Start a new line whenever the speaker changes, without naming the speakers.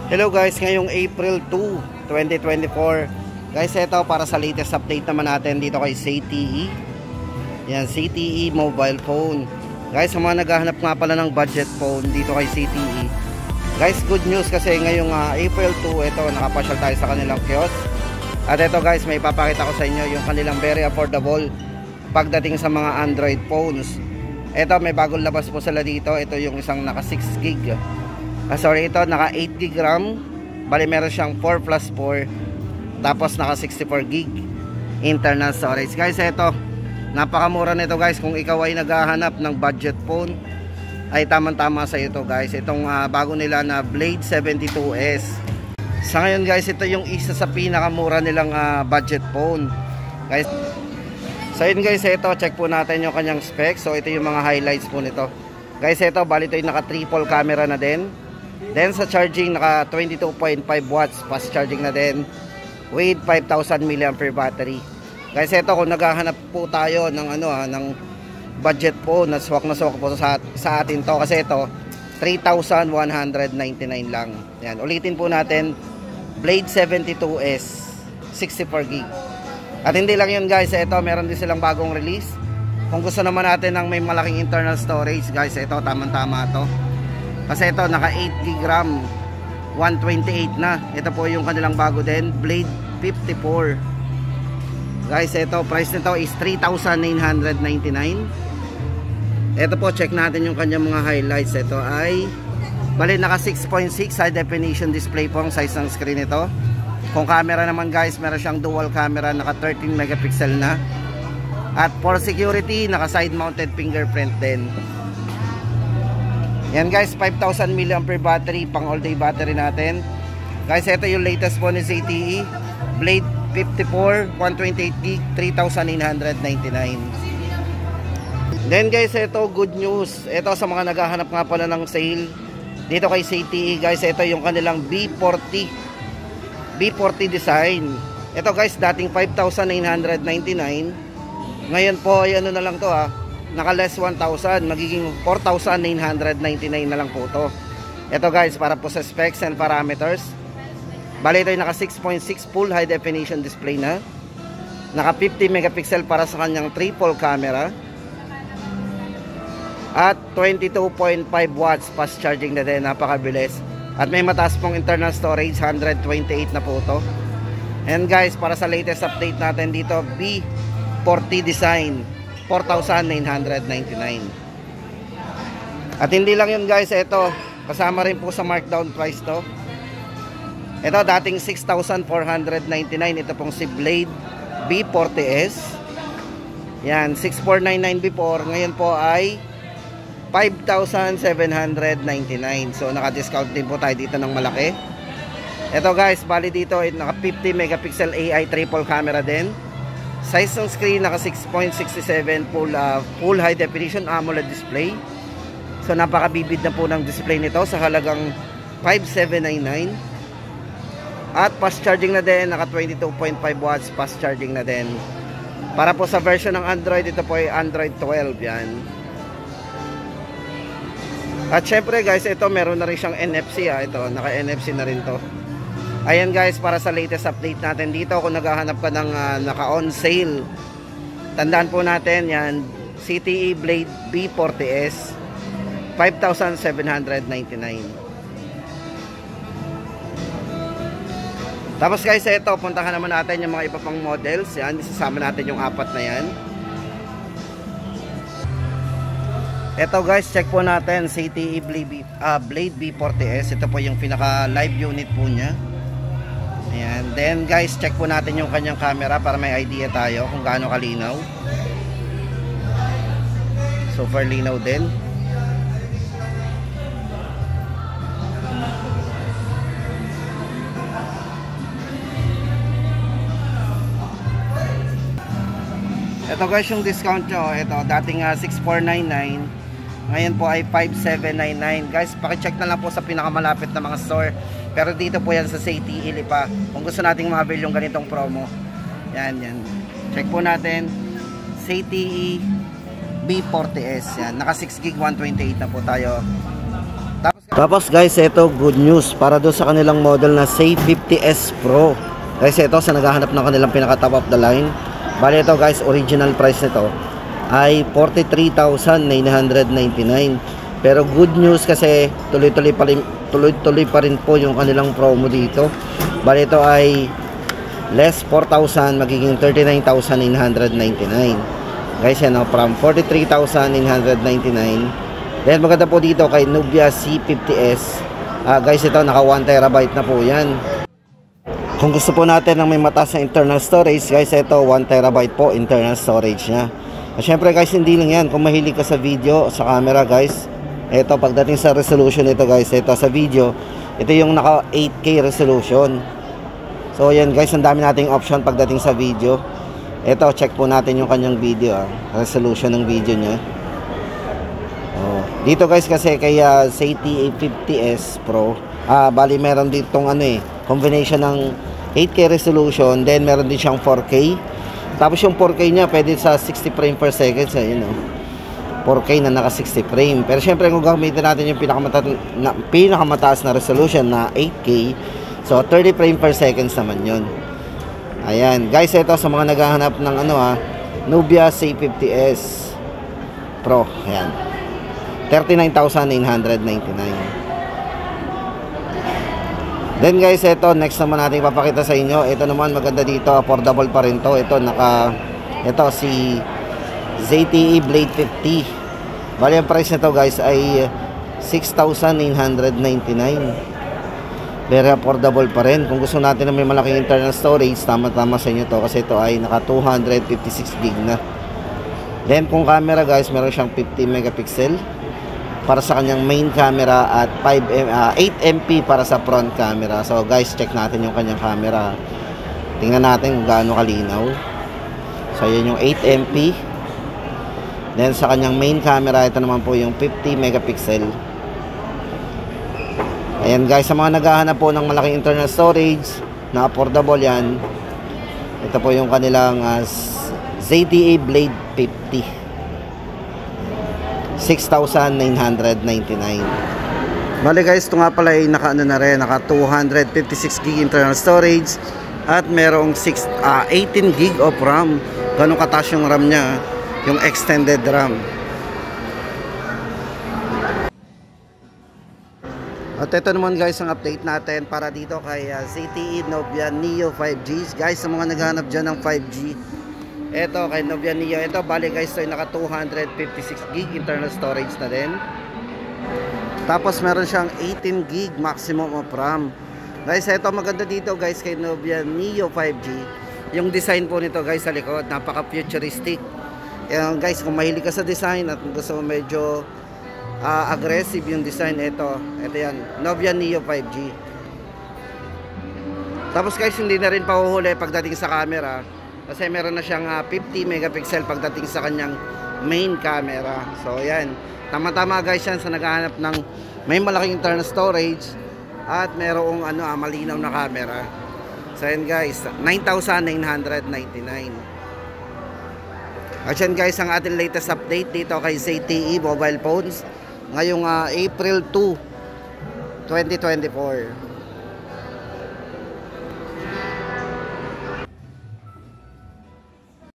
Hello guys, ngayong April 2, 2024. Guys, ito para sa latest update naman natin dito kay ZTE. Yan, ZTE mobile phone. Guys, sa mga naghahanap nga pala ng budget phone dito kay ZTE. Guys, good news kasi ngayong April 2, ito nakapasyal tayo sa kanilang kiosk. At ito guys, may ipapakita ko sa inyo yung kanilang very affordable pagdating sa mga Android phones. Ito, may bagong labas po sila dito. Ito yung isang naka 6 gig. Sorry, ito naka 8 gig RAM. Bali meron siyang 4 plus 4. Tapos naka 64 gig internal storage. Guys, ito napakamura nito guys. Kung ikaw ay naghahanap ng budget phone, ay tamang-tama sa iyo to guys. Itong bago nila na Blade 72S. Sa ngayon guys, ito yung isa sa pinakamura nilang budget phone. Guys, so yun guys, ito check po natin yung kanyang specs. So ito yung mga highlights po nito. Guys, ito bali ito yung naka triple camera na din. Then sa charging naka 22.5 watts fast charging na din with 5,000 mAh battery. Guys, ito kung naghahanap po tayo ng ng budget po, na swak po sa atin to kasi ito 3,199 lang. Yan, ulitin po natin, Blade 72S 64 gig. At hindi lang yun guys, ito meron din silang bagong release. Kung gusto naman natin ng may malaking internal storage, guys, ito tamang-tama to. Kasi ito naka 8 gig RAM, 128 na. Ito po yung kanilang bago din, Blade 54. Guys, ito price nito is 3,999. Ito po, check natin yung kanyang mga highlights. Ito ay bali naka 6.6 high definition display po ang size ng screen nito. Kung camera naman guys, meron siyang dual camera, naka 13 megapixel na. At for security, naka side mounted fingerprint din. Yan guys, 5,000 mAh battery, pang all day battery natin. Guys, ito yung latest po ni ZTE, Blade 54 128 gig, 3,999. Then guys, ito good news. Ito sa mga naghahanap nga pala ng sale dito kay ZTE guys, ito yung kanilang B40 design. Ito guys, dating 5,999. Ngayon po ay ano na lang to naka less 1,000, magiging 4,999 na lang po to. Ito guys, para po sa specs and parameters, bali ito yung naka 6.6 full high definition display na, naka 50 megapixel para sa kanyang triple camera, at 22.5 watts fast charging na din, napakabilis. At may mataas pong internal storage, 128 na po to. And guys, para sa latest update natin dito, B40 design, 4,999. At hindi lang yun guys, ito kasama rin po sa markdown price to. Ito dating 6,499. Ito pong si Blade B40S. Yan, 6,499 before, ngayon po ay 5,799. So naka-discount din po tayo dito ng malaki. Ito guys, bali dito naka 50 megapixel AI triple camera din. Size ng screen naka 6.67 full high definition AMOLED display. So napakabibid na po ng display nito sa halagang 5,799. At fast charging na din, naka 22.5 watts fast charging na din. Para po sa version ng Android, ito po ay Android 12 yan. At syempre guys, ito meron na rin siyang NFC ito, naka NFC na rin to. Ayan guys, para sa latest update natin dito, kung naghahanap ka ng naka-on sale, tandaan po natin yan, ZTE Blade B40S, 5,799. Tapos guys, ito, puntahan naman natin yung mga iba pang models. Yan, isasama natin yung apat na yan. Ito guys, check po natin ZTE Blade B40S. Ito po yung pinaka live unit po niya. Ayan. Then guys, check po natin yung kanyang camera para may idea tayo kung gaano kalinaw. Super linaw din. Ito guys, yung discount nyo, ito dating 6,499, ngayon po ay 5,799. Guys, pakicheck na lang po sa pinakamalapit na mga store. Pero dito po yan sa ZTE Lipa. Kung gusto nating ma-avail yung ganitong promo, yan. Check po natin ZTE B40S. Yan, naka 6 gig 128 na po tayo. Tapos Tapos guys, ito good news para doon sa kanilang model na C50s Pro. Guys, ito sa naghahanap ng kanilang pinaka top of the line. Bali ito guys, original price nito ay 43,999. Pero good news kasi tuloy-tuloy pa rin po yung kanilang promo dito. Bali ito ay less 4,000, magiging 39,999. Guys, yan, from 43,999. Then maganda po dito kay Nubia C50s. Guys, ito naka 1 terabyte na po yan. Kung gusto po natin ng may mataas na internal storage, guys, ito 1 terabyte po internal storage nya. Syempre guys, hindi lang yan. Kung mahilig ka sa video, sa camera guys, ito pagdating sa resolution nito guys, ito sa video, ito yung naka 8K resolution. So yan guys, ang dami nating option pagdating sa video. Ito, check po natin yung kanyang video, resolution ng video nya. Dito guys kasi kaya ZTE 50s Pro, bali meron ditong combination ng 8K resolution, then meron din siyang 4K. Tapos yung 4K nya pwede sa 60 frame per second, yun 4K na naka 60 frame. Pero syempre kung gamitin natin yung pinakamataas na resolution na 8K, so 30 frame per second naman yun. Ayan guys, ito sa mga naghahanap ng Nubia C50s Pro, ayan, 39,999. Then guys, ito next naman natin papakita sa inyo. Ito naman maganda dito, affordable pa rin to. Ito si ZTE Blade 50. Bali ang price nito guys ay 6,999. Very affordable pa rin. Kung gusto natin na may malaking internal storage, tama-tama sa inyo to kasi ito ay naka 256 gig na. Then kung camera guys, meron siyang 50 megapixel para sa kanyang main camera at 8MP para sa front camera. So guys, check natin yung kanyang camera. Tingnan natin kung gaano kalinaw. So yun yung 8MP. Then sa kanyang main camera, ito naman po yung 50 megapixel. Ayan guys, sa mga naghahanap po ng malaking internal storage na affordable yan, ito po yung kanilang ZTE Blade 50. 6,999. Bali guys, ito nga pala ay naka 256 gig internal storage at merong 18 gig of RAM. Ganun kataas yung RAM nya, yung extended RAM. At ito naman guys ang update natin para dito kay ZTE Nubia Neo 5G. Guys, sa mga naghahanap dyan ng 5G, ito kay Nubia Neo, ito bali guys, ito ay naka 256 gig internal storage na din. Tapos meron siyang 18 gig maximum of RAM. Guys, ito maganda dito guys kay Nubia Neo 5G. Yung design po nito guys sa likod, napaka futuristic. Guys, kung mahilig ka sa design at gusto mo medyo aggressive yung design, ito yan, Nubia Neo 5G. Tapos guys, hindi na rin pahuhuli pagdating sa camera. Kasi meron na siyang 50 megapixel pagdating sa kanyang main camera. So yan, tama-tama guys yan sa naghahanap ng may malaking internal storage at merong malinaw na camera. So yan guys, 9,999. At yan guys ang ating latest update dito kay ZTE Mobile Phones ngayong April 2, 2024.